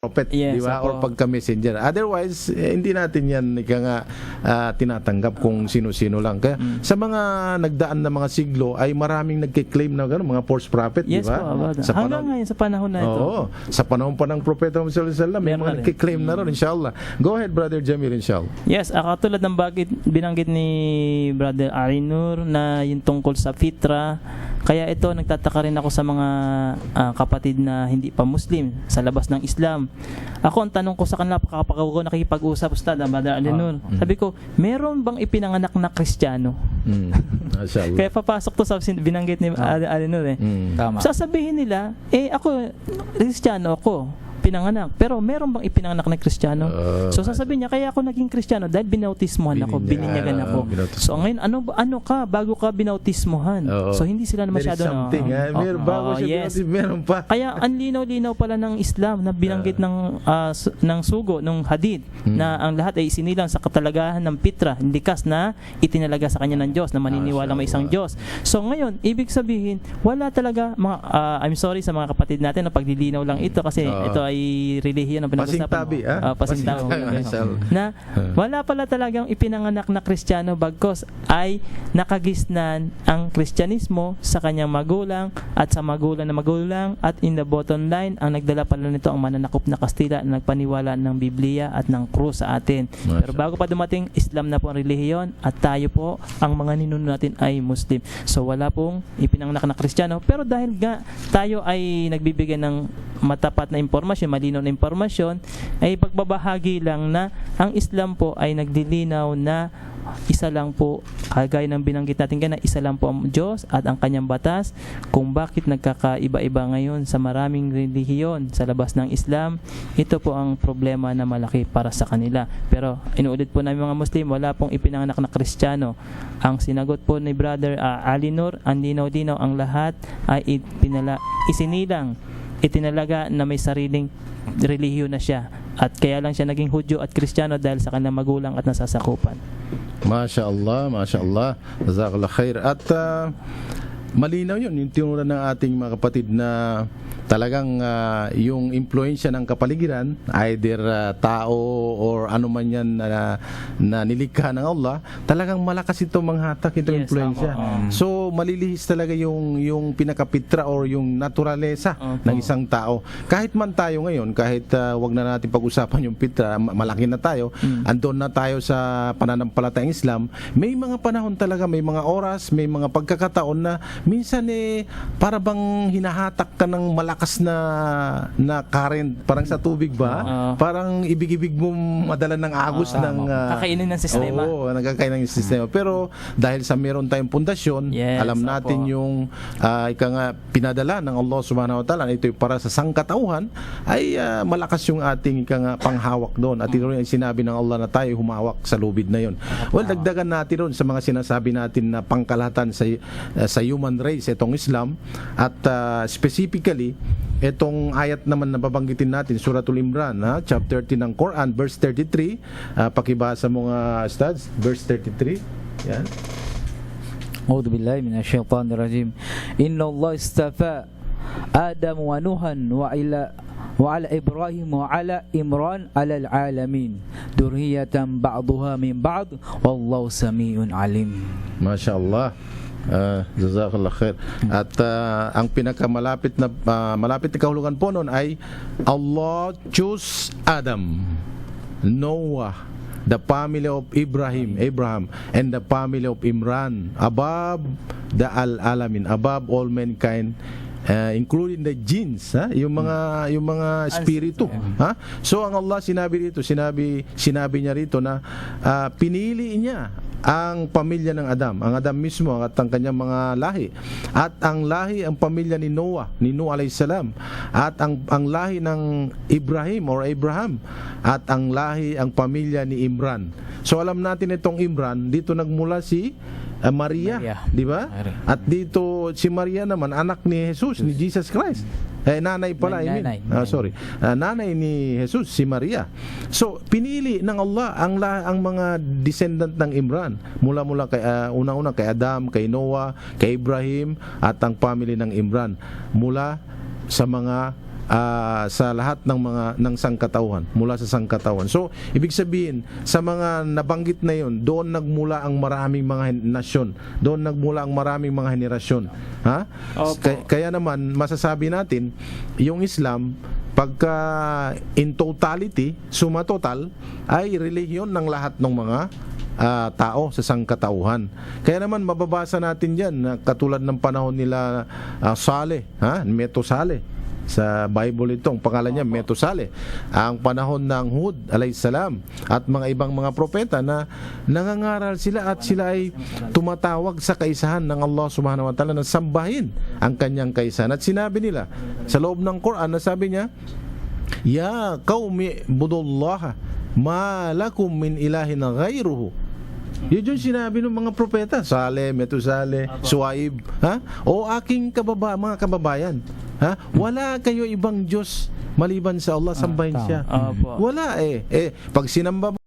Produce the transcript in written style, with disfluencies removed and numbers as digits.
prophet, Yes, di ba? Or ako. pagka-messenger. Otherwise, hindi natin yan tinatanggap kung sino-sino lang. Kaya sa mga nagdaan na mga siglo ay maraming nagke-claim na gano'n, mga false prophet, di Yes ba? po, Abad. Sa Hanggang ngayon sa panahon na ito. Oo. Sa panahon pa ng Propeta Muhammad sallallahu alaihi wasallam, may Meron mga na rin. nagke-claim na rin, inshallah. Go ahead, Brother Jamil, inshallah. Yes, katulad ng binanggit ni Brother Arinur na yung tungkol sa fitra. Kaya ito, nagtataka rin ako sa mga kapatid na hindi pa Muslim sa labas ng Islam. Ako, ang tanong ko sa kanila kapag ako nakikipag-usap, Ustad, Brother Arinur, sabi ko, meron bang ipinanganak na Kristiyano? Inshallah. Kaya papasok to sa binanggit ni Arinur eh. Tama. Sasabihin nila, ako, Kristiyano ako, pinanganak. Pero meron bang ipinanganak na Kristiyano? So sasabihin niya, kaya ako naging Kristiyano dahil binautismohan ako, bininyagan ako. So ngayon, ano ka bago ka binautismohan? So hindi sila na masyado Meron bago siya yes. meron pa. Kaya ang linaw-linaw pala ng Islam na binanggit ng sugo, ng hadith, na ang lahat ay isinilang sa katalagahan ng pitra, likas na itinalaga sa kanya ng Diyos, na maniniwala may isang Diyos. So ngayon, ibig sabihin, wala talaga, I'm sorry sa mga kapatid natin na paglilinaw lang ito kasi ito ay relihiyon na pinag-usapan. Pasingtabi, Pasingtabi. Pasingtabi. Na wala pala talagang ipinanganak na Kristiyano bagkos ay nakagisnan ang Kristyanismo sa kanyang magulang at sa magulang na magulang, at in the bottom line, ang nagdala pala nito ang mananakop na Kastila na nagpaniwala ng Biblia at ng krus sa atin. Pero bago pa dumating, Islam na po ang relihiyon at tayo po, ang mga ninuno natin ay Muslim. So wala pong ipinanganak na Kristiyano, pero dahil nga tayo ay nagbibigay ng matapat na impormasyon, malinaw na impormasyon, ay pagbabahagi lang na ang Islam po ay nagdilinaw na isa lang po, kagaya ng binanggit natin kanina, isa lang po ang Diyos at ang kanyang batas. Kung bakit nagkakaiba-iba ngayon sa maraming relihiyon sa labas ng Islam, ito po ang problema na malaki para sa kanila. Pero inuulit po namin mga Muslim, wala pong ipinanganak na Kristiyano. Ang sinagot po ni Brother Alinur, ang linaw-linaw, ang lahat ay itinalaga na may sariling relihiyon na siya, at kaya lang siya naging Hudyo at Kristiyano dahil sa kanyang magulang at nasasakupan. Masya Allah, Masya Allah. Jazakallah khair. At malinaw yun, yung tinuran ng ating mga kapatid na talagang yung impluensya ng kapaligiran, either tao or ano man yan na nilikha ng Allah, talagang malakas ito manghatak itong impluensya. So malilihis talaga yung pinakapitra or yung naturalesa ng isang tao. Kahit man tayo ngayon, kahit wag na natin pag-usapan yung pitra, malaki na tayo, andon na tayo sa pananampalatayang Islam, may mga panahon talaga, may mga oras, may mga pagkakataon na minsan para bang hinahatak ka ng malakas na current, parang sa tubig ba? Parang ibig-ibig mo madala ng agos ng kakainin ng sistema. Oo, nagkakainin ng sistema. Pero dahil sa meron tayong pundasyon, alam natin yung pinadala ng Allah Subhanahu wa Ta'ala, ito yung para sa sangkatauhan, ay malakas yung ating panghawak doon. At ito yung sinabi ng Allah na tayo humawak sa lubid na yun. Well, dagdagan natin doon sa mga sinasabi natin na pangkalahatan sa human race, itong Islam, at specifically itong ayat naman na babanggitin natin, Suratul Imran, chapter 13 ng Quran, verse 33. Pakibasa mo nga, Ustads, verse 33. Yan. A'udhu billahi minasyaitanir rajim. Inna Allah istafa Adam wa Nuhan wa ala Ibrahim wa ala Imran ala alamin durhiyatan ba'daha min ba'd wallahu samiun alim. Masya Allah. Jazakallah khair. At ang pinakamalapit na kahulugan po noon ay Allah choose Adam, Noah, the family of Abraham, and the family of Imran above the alamin, above all mankind, including the jinns, yung mga spirito, So ang Allah sinabi niya rito na pinili niya ang pamilya ng Adam, ang Adam mismo at ang kanyang mga lahi, at ang ang pamilya ni Noah alayhis salam, at ang lahi ng Abraham, at ang pamilya ni Imran. So alam natin itong Imran, dito nagmula si Maria, di ba? At dito si Maria naman, anak ni Jesus, ni Jesus Christ. Nanay pala, nanay ni Jesus, si Maria. So pinili ng Allah ang mga descendant ng Imran, mula kay unang-una kay Adam, kay Noah, kay Ibrahim, at ang family ng Imran, mula sa mga sa lahat ng sangkatauhan, mula sa sangkatauhan. So, ibig sabihin, sa mga nabanggit na yon, doon nagmula ang maraming mga nasyon, doon nagmula ang maraming mga henerasyon. Ha? Opo. Kaya naman, masasabi natin, yung Islam, pagka in totality, suma total, ay relihiyon ng lahat ng mga tao sa sangkatauhan. Kaya naman mababasa natin diyan na katulad ng panahon nila Saleh, Metusale. Sa Bible ito, ang pangalan niya Metusale. Ang panahon ng Hud alayhisalam at mga ibang mga propeta na nangangaral sila at sila ay tumatawag sa kaisahan ng Allah subhanahu wa ta'ala na sambahin ang kanyang kaisahan. At sinabi nila sa loob ng Quran na sabi niya, ya qaumi budullaha ma lakum min ilahin ghayruhu. Yun yung sinabi ng mga propeta, Saleh, Metusale, Suwaib, o aking mga kababayan, wala kayo ibang Diyos maliban sa Allah, sambahin siya. Opo. Wala pag sinamba